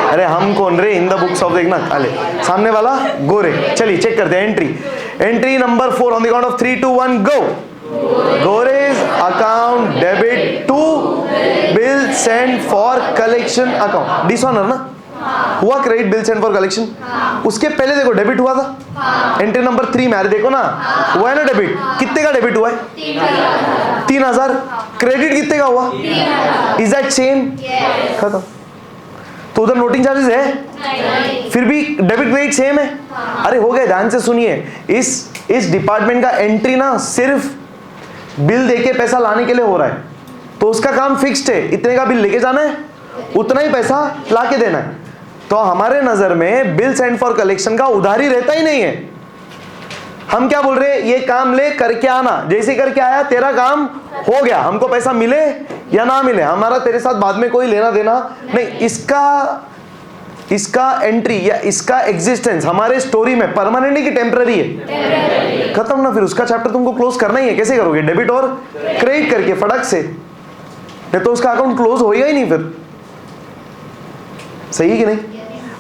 अरे हम कौन रे? इन द बुक्स ऑफ, देखना काले, सामने वाला गोरे। चलिए चेक करते हैं entry, entry number 4 on the count of 3 2 1 go. गोरेज account debit to bill send for collection account, dishonour ना हुआ, credit bill send for collection. उसके पहले देखो डेबिट हुआ था, एंट्री नंबर 3 में, अरे देखो ना हुआ है ना डेबिट। कितने का डेबिट हुआ है? 3000। क्रेडिट कितने का हुआ? Is that same? खत्म। तो उधर नोटिंग चार्जेस है, फिर भी डेबिट क्रेडिट सेम है। अरे हो गया, ध्यान से सुनिए, इस डिपार्टमेंट का एंट्री ना सिर्फ बिल देके पैसा लाने के लिए हो रहा है, तो उसका काम फिक्स्ड है, इतने का बिल लेके जाना है, उतना ही पैसा लाके देना है। तो हमारे नजर में बिल सेंड फॉर कलेक्शन का उधारी रहता ही नहीं है। हम क्या बोल रहे हैं, ये काम ले करके आना, जैसे करके आया तेरा काम हो गया, हमको पैसा मिले या ना मिले, हमारा तेरे साथ बाद में कोई लेना देना नहीं। इसका एंट्री या इसका एग्जिस्टेंस हमारे स्टोरी में परमानेंट है कि टेम्पररी है? खत्म ना, फिर उसका चैप्टर तुमको क्लोज करना ही है। कैसे करोगे? डेबिट और क्रेडिट करके फटक से, नहीं तो उसका अकाउंट क्लोज होएगा ही नहीं फिर। सही है कि नहीं?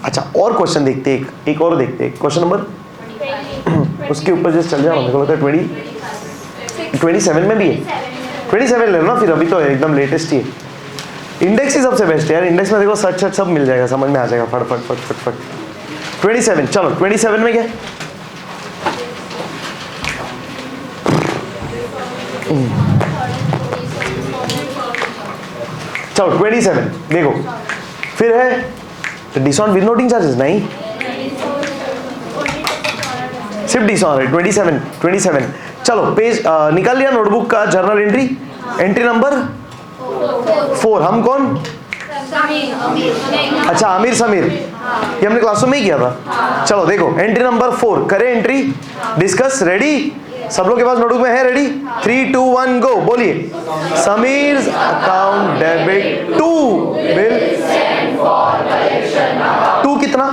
अच्छा और क्वेश्चन देखते हैं, एक और देखते हैं, क्वेश्चन नंबर उसके ऊपर जस्ट चल जाओ, मेरे को लगता है 27 में भी है। 27 ले लो ना फिर, अभी तो एकदम लेटेस्ट ही है। इंडेक्स ही सबसे बेस्ट है यार, इंडेक्स में देखो सच सब मिल जाएगा, समझ में आ जाएगा फट फट फट फट फट। 27, चलो 27 में क्या? चलो 27 देखो, फिर है डिसऑनर विद नोटिंग चार्जेस, नहीं सिर्फ डिसऑनर है। 27 चलो पेज निकाल लिया नोटबुक का जर्नल एंट्री, एंट्री नंबर 4। हम कौन? अच्छा आमिर समीर, ये हमने क्लासरूम में ही किया था। चलो देखो एंट्री नंबर 4 करें एंट्री, डिस्कस। रेडी? सब लोग के पास नोटबुक में है? रेडी? 3 2 1 गो। बोलिए Sameer account debit to bill 2 कितना?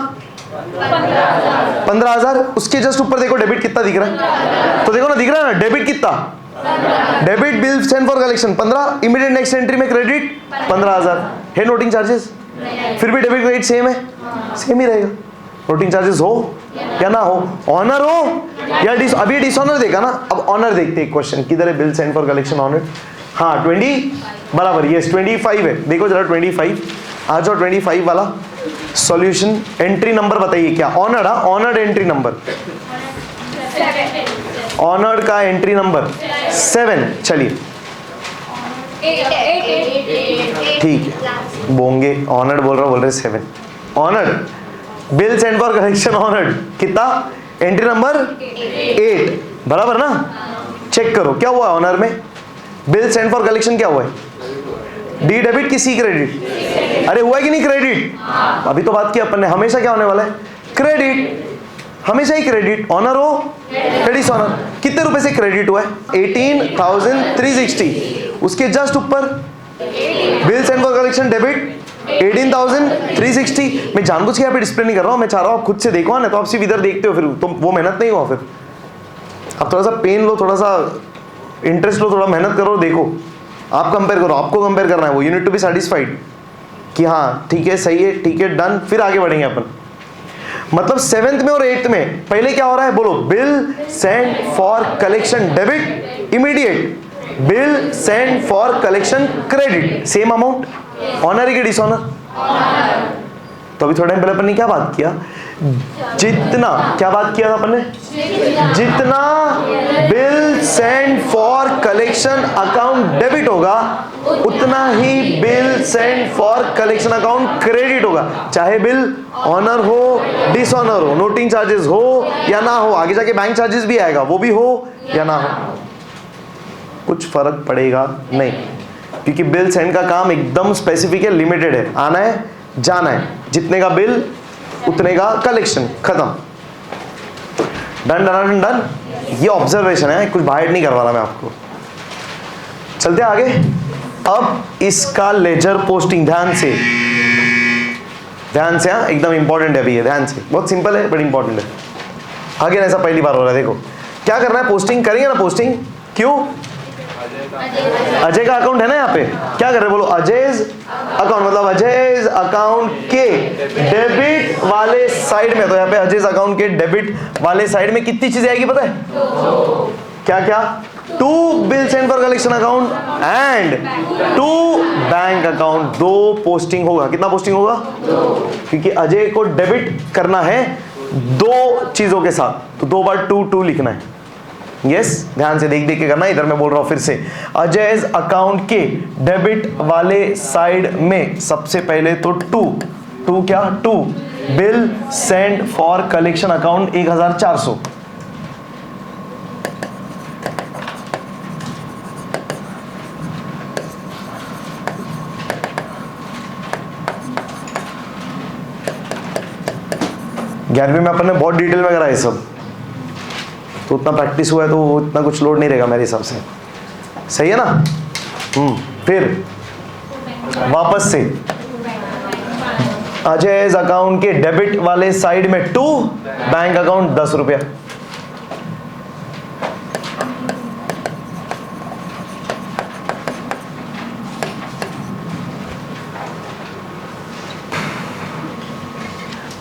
15,000। उसके जस्ट ऊपर देखो डेबिट कितना दिख रहा है, तो देखो ना दिख रहा है ना डेबिट कितना, debit bill send for collection 15, immediate next entry में क्रेडिट 15,000 है। नोटिंग चार्जेस फिर भी डेबिट क्रेडिट सेम है, सेम ही रहेगा। नोटिंग चार्जेस हो या ना हो, ऑनर हो या अभी डिसऑनर देखा ना, अब ऑनर देखते हैं। क्वेश्चन किधर है? Bill send for collection honour. हाँ 20 बराबर, यस 25 है। देखो जरा 25 आ जाओ, 25 वाला सॉल्यूशन। एंट्री नंबर बताइए क्या? ऑनर्ड। हाँ ऑनर्ड एंट्री नंबर, ऑनर्ड का एंट्री नंबर 7। चलिए ठीक है, बोंगे ऑनर्ड बोल रहे 7। Honoured bill send for collection honoured कितना? एंट्री नंबर 8 बराबर ना। चेक करो क्या हुआ ऑनर में, बिल सेंड फॉर कलेक्शन क्या हुआ है? डी डेबिट की सी क्रेडिट? अरे हुआ कि नहीं क्रेडिट? अभी तो बात की अपन ने, हमेशा क्या होने वाला है? क्रेडिट, हमेशा ही क्रेडिट। ऑनर हो या डिसऑनर? कितने रुपए से क्रेडिट हुआ है? 18,360। उसके जस्ट ऊपर bill send for collection debit 18,360। मैं जानबूझ के यहाँ पे डिस्प्ले नहीं कर रहा हूँ, मैं चाह रहा हूँ आप खुद से देखो ना, तो आप सिर्फ इधर देखते हो, फिर तो वो मेहनत नहीं हुआ। फिर आप थोड़ा सा पेन लो, थोड़ा सा इंटरेस्ट लो, थोड़ा मेहनत करो, देखो आप कंपेयर करो, आपको कंपेयर करना है वो। You need to be satisfied कि हाँ ठीक है, सही है, ठीक है, डन। फिर आगे बढ़ेंगे अपन। मतलब 7th में और 8th में पहले क्या हो रहा है? बोलो bill send for collection debit immediate, bill send for collection credit, same amount. Honour है कि डिसऑनर? तो अभी थोड़ा टाइम पहले अपन ने क्या बात किया? जितना क्या बात किया था अपन ने? जितना bill send for collection account debit होगा उतना ही bill send for collection account credit होगा, चाहे बिल ऑनर हो डिसऑनर हो, नोटिंग चार्जेस हो या ना हो। आगे जाके बैंक चार्जेस भी आएगा, वो भी हो या ना हो, कुछ फर्क पड़ेगा नहीं, क्योंकि बिल सेंड का काम एकदम स्पेसिफिक है, लिमिटेड है। आना है जाना है, जितने का बिल उतने का कलेक्शन, खत्म। Done done done done. ये ऑब्जर्वेशन है, कुछ बाहर नहीं करवाना मैं आपको। चलते आगे। अब इसका लेजर पोस्टिंग, ध्यान से हाँ, एकदम इंपॉर्टेंट है अभी ये, ध्यान से। बहुत सिंपल है बट इंपॉर्टेंट है। आगे ऐसा पहली बार हो रहा है, देखो क्या करना है। पोस्टिंग करेंगे ना, पोस्टिंग क्यों? अजय का अकाउंट है ना यहाँ पे, क्या कर रहे बोलो? अजय's अकाउंट, मतलब अजय's अकाउंट के डेबिट वाले साइड में, तो यहाँ पे अजय's अकाउंट के डेबिट वाले साइड में कितनी चीजें आएगी पता है? क्या क्या? 2 bill send for collection account and 2 bank account. 2 posting होगा। कितना पोस्टिंग होगा? 2, क्योंकि अजय को डेबिट करना है 2 चीजों के साथ, तो 2 बार 2 लिखना है। यस ध्यान से देख देख के करना। इधर मैं बोल रहा हूं फिर से, अजय's अकाउंट के डेबिट वाले साइड में सबसे पहले तो 2 क्या? 2 bill send for collection account 1,400। ग्यारहवीं में अपन ने बहुत डिटेल में करा है सब, तो उतना प्रैक्टिस हुआ है तो उतना कुछ लोड नहीं रहेगा मेरे हिसाब से, सही है ना? फिर वापस से अजय's अकाउंट के डेबिट वाले साइड में 2, बैंक अकाउंट 10 रुपया।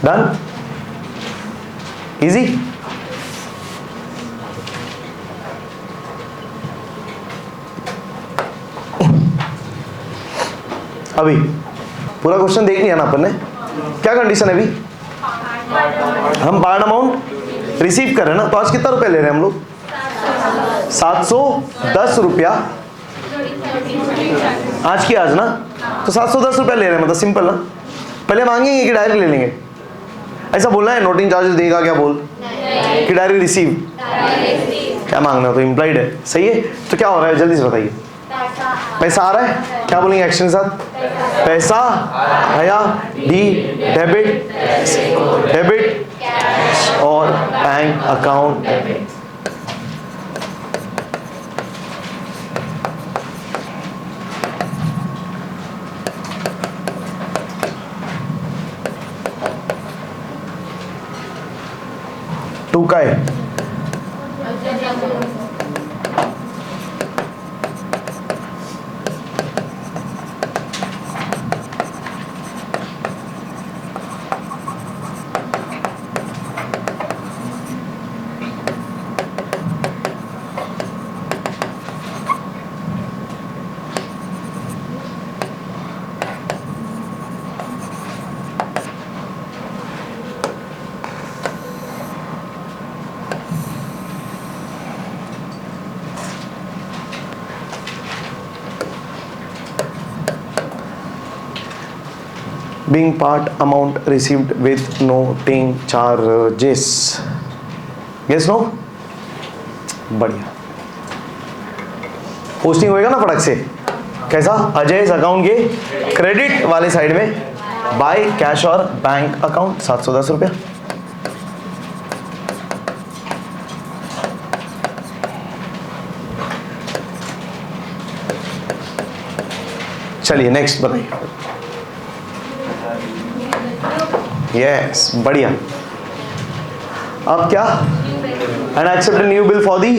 डन? इजी? अभी पूरा क्वेश्चन देख लिया ना अपन ने। क्या कंडीशन है अभी? हम पार्ट अमाउंट रिसीव कर रहे हैं ना, तो आज कितना रुपया ले रहे हैं हम लोग? 710 रुपया। आज की आज ना, तो 710 रुपया ले रहे हैं, मतलब सिंपल ना। पहले मांगेंगे कि डायरेक्ट ले लेंगे? ऐसा बोलना है नोटिंग चार्जेस देगा क्या बोल, कि डायरेक्ट रिसीव? क्या मांगना है, तो इम्प्लाइड है, सही है। तो क्या हो रहा है जल्दी से बताइए। पैसा आ रहा है, क्या बोलेंगे एक्शन के साथ? पैसा आया, डी डेबिट, डेबिट और बैंक अकाउंट। टू का है being part amount received with noting charges. Yes no? बढ़िया। पोस्टिंग होएगा ना फटक से। कैसा? अजय इस अकाउंट के क्रेडिट वाले साइड में बाय कैश और बैंक अकाउंट 710 रुपया। चलिए नेक्स्ट बताइए। यस बढ़िया। अब क्या? And accept new bill for the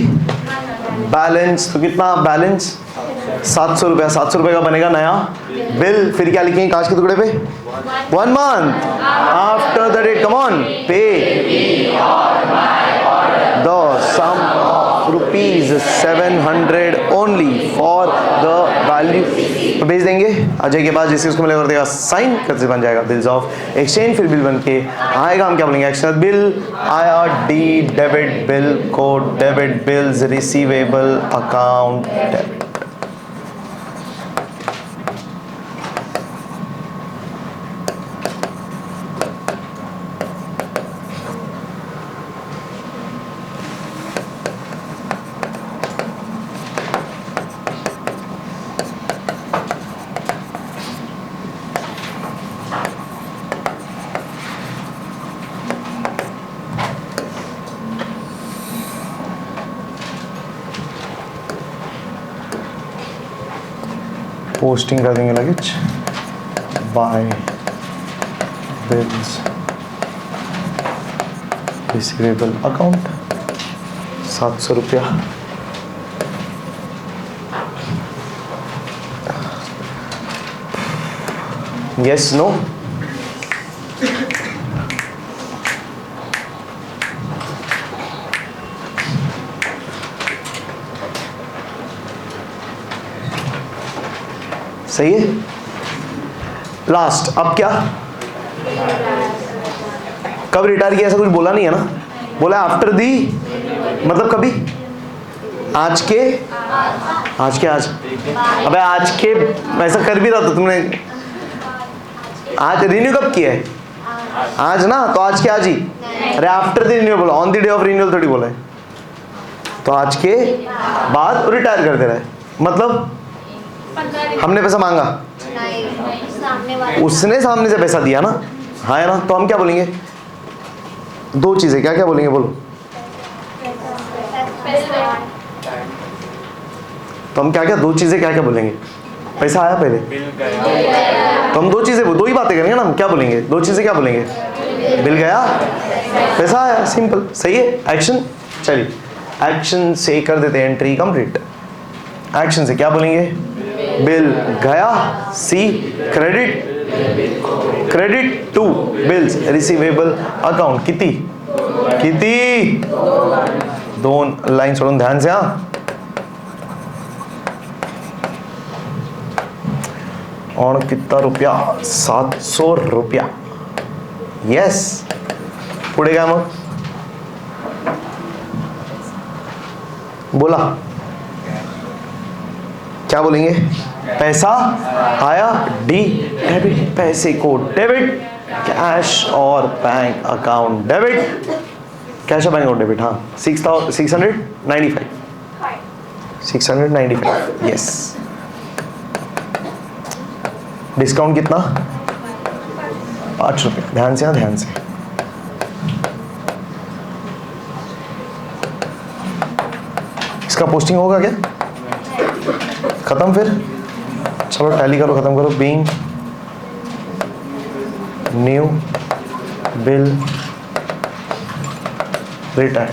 balance. तो कितना बैलेंस? 700 रुपया। 700 रुपये का बनेगा नया बिल। फिर क्या लिखेंगे कांच के टुकड़े पे? 1 month after the date, come on, pay the sum of ₹700 only for the value. तो भेज देंगे अजय के पास, जिससे उसको मिलेगा कर देगा साइन, कैसे बन जाएगा बिल्स ऑफ एक्सचेंज। फिर बिल बन के आएगा, हम क्या बोलेंगे एक्शन बिल आया, डी डेबिट बिल को debit bills receivable account debit. Posting कर देंगे लगेज बाय बिल्स रिसीवेबल अकाउंट 700 रुपया। Yes no? सही है। लास्ट अब क्या? कब रिटायर किया ऐसा कुछ बोला नहीं है ना, बोला आफ्टर दी, मतलब कभी? आज के आज अबे आज के ऐसा कर भी रहा था तुमने। आज रिन्यू कब किया है? आज ना, तो आज के आज ही। अरे आफ्टर द रिन्यू बोला, on the day of renewal थोड़ी बोला है। तो आज के बाद रिटायर कर दे रहा है, मतलब हमने पैसा मांगा, उसने सामने से पैसा दिया ना, हाँ है ना। तो हम क्या बोलेंगे? दो चीजें क्या क्या बोलेंगे बोलो? तो हम क्या क्या दो चीजें क्या क्या बोलेंगे? पैसा आया पहले, तो हम दो चीजें, दो ही बातें करेंगे ना। हम क्या बोलेंगे? दो चीजें क्या बोलेंगे? बिल गया, पैसा आया, सिंपल। सही है। एक्शन, चलिए एक्शन से कर देते हैं एंट्री कंप्लीट। एक्शन से क्या बोलेंगे? बिल गया, see credit to bills receivable account कितनी दोन लाइन छोड़ो ध्यान से। हाँ, और कितना रुपया? 700 रुपया। यस पुढे काय मग? बोला, क्या बोलेंगे? पैसा आया, डी डेबिट, पैसे को डेबिट, कैश और बैंक अकाउंट डेबिट, कैश और बैंक अकाउंट डेबिट। हाँ 695, 695, यस। डिस्काउंट कितना? 5 रुपये। ध्यान से, हाँ ध्यान से। इसका पोस्टिंग होगा क्या? खत्म फिर? चलो टैली करो, खत्म करो। Being new bill return.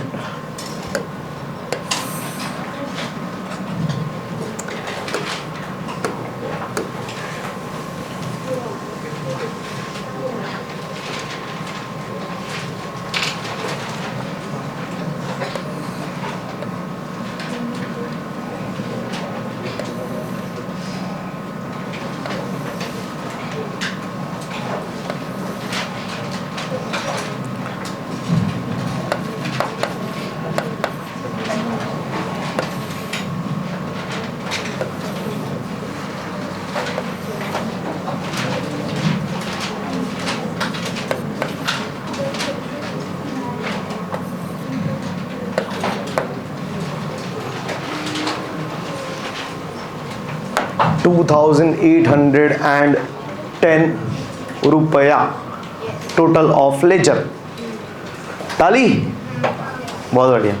₹2,810 रुपया टोटल ऑफ लेजर। ताली, बहुत बढ़िया।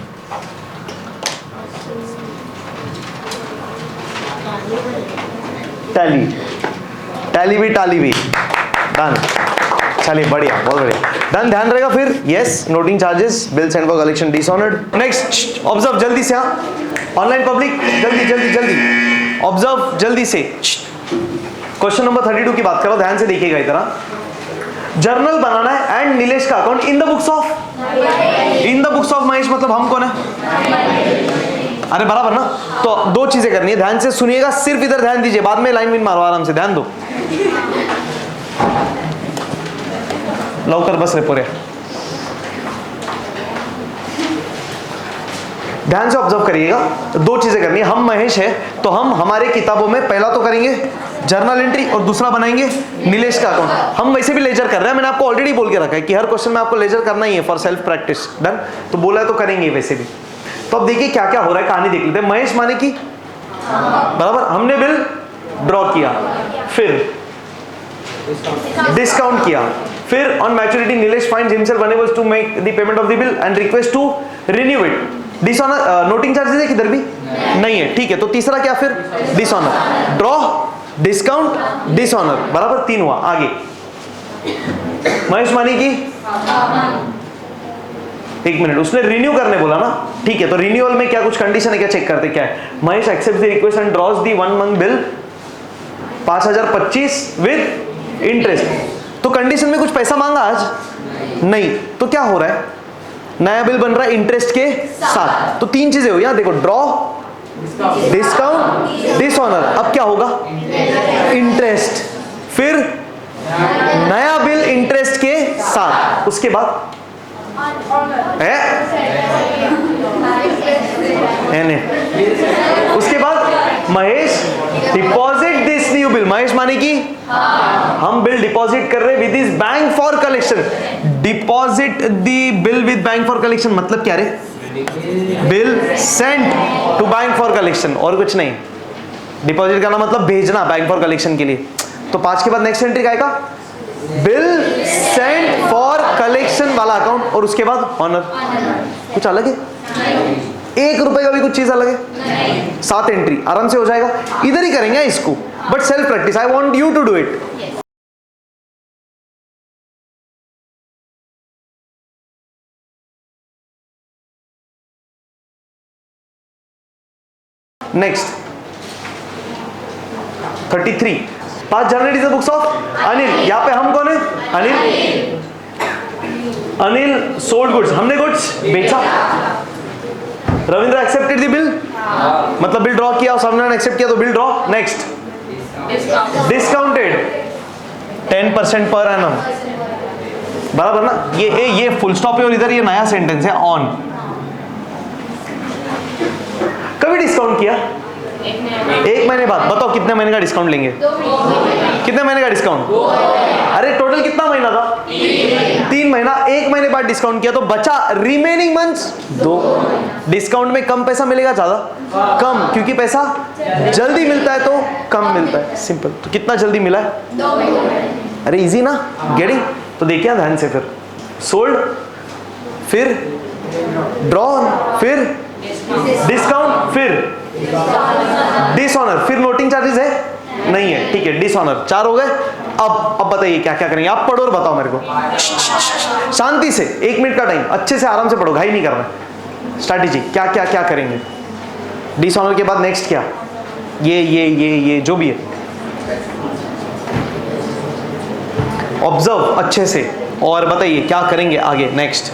टैली, टैली भी टाली भी डन। चलिए बढ़िया, बहुत बढ़िया, डन। ध्यान रहेगा फिर। Yes, noting charges, bill send for collection dishonoured. Next observe जल्दी से, हाँ ऑनलाइन पब्लिक जल्दी जल्दी जल्दी ऑब्जर्व जल्दी से। क्वेश्चन नंबर 32 की बात करो, ध्यान से देखिएगा इधर। जर्नल बनाना है एंड नीलेश का account in the books of Mahesh, मतलब हम कौन है? अरे बराबर ना। तो दो चीजें करनी है, ध्यान से सुनिएगा, सिर्फ इधर ध्यान दीजिए, बाद में लाइन मारो, आराम से ध्यान दो। लवकर बस रे पूरे, ध्यान से ऑब्जर्व करिएगा। दो चीजें करनी है, हम महेश है तो हम हमारे किताबों में पहला तो करेंगे जर्नल एंट्री और दूसरा बनाएंगे नीलेश का अकाउंट। हम वैसे भी लेजर कर रहे हैं, मैंने आपको ऑलरेडी बोल के रखा है कि हर क्वेश्चन में आपको लेजर करना ही है फॉर सेल्फ प्रैक्टिस। डन, तो बोला है तो करेंगे वैसे भी। तो अब देखिए क्या क्या हो रहा है, कहानी देख लेते हैं। महेश माने की बराबर, हमने बिल ड्रॉ किया, फिर डिस्काउंट किया, फिर on maturity Nilesh finds himself unable to make the payment of the bill and request to renew it. Dishonour, noting charges है किधर भी नहीं है, ठीक है। तो तीसरा क्या फिर? डिसऑनर, ड्रॉ, डिस्काउंट, डिसऑनर, बराबर 3 हुआ। आगे महेश मानी की 1 मिनट, उसने रिन्यू करने बोला ना, ठीक है। तो रिन्यूअल में क्या कुछ कंडीशन है क्या, चेक करते क्या है। Mahesh accept the request and draws the 1 month bill 5025 with interest. तो कंडीशन में कुछ पैसा मांगा आज नहीं, तो क्या हो रहा है, नया बिल बन रहा है इंटरेस्ट के साथ। तो 3 चीजें हुई यहां देखो, ड्रॉ, डिस्काउंट, डिसऑनर। अब क्या होगा, इंटरेस्ट, फिर नया बिल इंटरेस्ट के साथ, उसके बाद है उसके बाद Mahesh deposit this new bill. Mahesh माने की हम बिल डिपॉजिट कर रहे with this bank for collection. Deposit the bill with bank for collection मतलब क्या रे, bill sent to bank for collection, और कुछ नहीं। डिपॉजिट करना मतलब भेजना बैंक फॉर कलेक्शन के लिए। तो 5 के बाद नेक्स्ट एंट्री क्या आएगा, बिल सेंट फॉर कलेक्शन वाला अकाउंट, और उसके बाद ऑनर। कुछ अलग है, 1 रुपए का भी कुछ चीज अलग है। 7 एंट्री आराम से हो जाएगा, इधर ही करेंगे इसको, but self practice, I want you to do it. Next 33, 5 journal is the books of Anil. यहां पे हम कौन है, अनिल। अनिल सोल्ड गुड्स, हमने गुड्स बेचा। रविंद्र एक्सेप्टेड द बिल, मतलब बिल ड्रॉ किया और सामने ने एक्सेप्ट किया तो bill draw. Next discounted 10% per annum, बराबर ना? ये फुल स्टॉप है और इधर ये नया सेंटेंस है ऑन। कभी डिस्काउंट किया? 1 महीने बाद। बताओ कितने महीने का डिस्काउंट लेंगे? 2 कितने महीने का डिस्काउंट? अरे टोटल कितना महीना था? 3 महीना। 1 महीने बाद डिस्काउंट किया तो बचा रिमेनिंग मंथ्स 2। डिस्काउंट में कम पैसा मिलेगा, ज्यादा? कम, क्योंकि पैसा जल्दी मिलता है तो कम मिलता है। सिंपल। तो कितना जल्दी मिला है? 2 महीने। अरे इजी ना, गेटिंग? तो देखिए ध्यान से, फिर सोल्ड, फिर ड्रॉन, फिर डिस्काउंट, फिर डिसऑनर, फिर नोटिंग चार्जेस है? नहीं है, ठीक है, डिसऑनर। 4 हो गए। अब बताइए क्या क्या करेंगे? आप पढ़ो और बताओ मेरे को शांति से, 1 मिनट का टाइम, अच्छे से आराम से पढ़ो, घाई नहीं करना। स्ट्रैटेजी क्या क्या क्या करेंगे? डिसऑनर के बाद नेक्स्ट क्या? ये जो भी है ऑब्जर्व अच्छे से और बताइए क्या करेंगे आगे नेक्स्ट।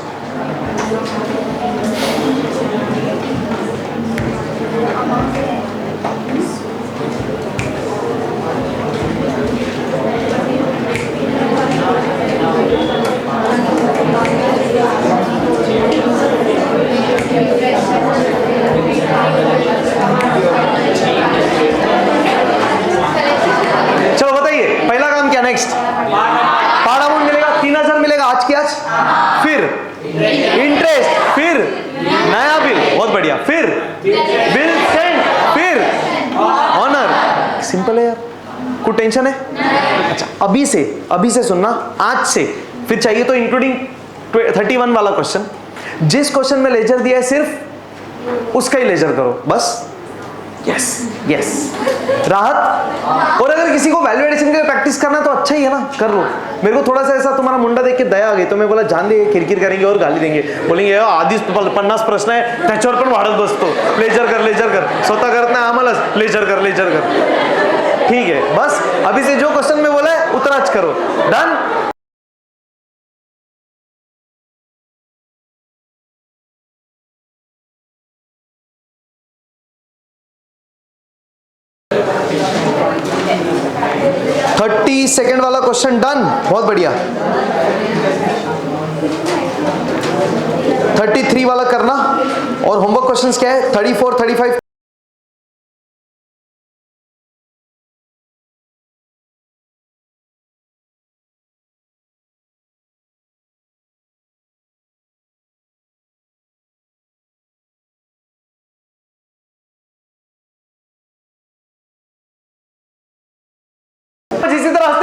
चलो बताइए पहला काम क्या? नेक्स्ट पाड़ा अमाउंट मिलेगा, 3000 मिलेगा आज की आज। फिर इंटरेस्ट, फिर नया बिल, बहुत बढ़िया, फिर बिल सेंड, फिर ऑनर। सिंपल है यार, कुछ टेंशन है? अच्छा अभी से सुनना, आज से। फिर चाहिए तो इंक्लूडिंग 31 वाला क्वेश्चन, जिस क्वेश्चन में लेजर दिया है सिर्फ उसका ही लेजर करो बस। यस यस, राहत। और अगर किसी को वैल्यू एडिशन के लिए प्रैक्टिस करना है तो अच्छा ही है ना, कर लो। मेरे को थोड़ा सा ऐसा तुम्हारा मुंडा देख के दया आ गई तो मैं बोला जान दे, किरकिर करेंगे और गाली देंगे, बोलेंगे आधी 50 प्रश्न आहे त्याच्यावर पण वाढत बसतो, लेजर कर स्वतः करत नाही आम्हालाच लेजर कर। ठीक है, बस अभी से जो क्वेश्चन में बोला है उतना करो। डन। थर्टी सेकेंड वाला क्वेश्चन डन, बहुत बढ़िया। 33 वाला करना। और होमवर्क क्वेश्चंस क्या है? 34, 35। इसी तरह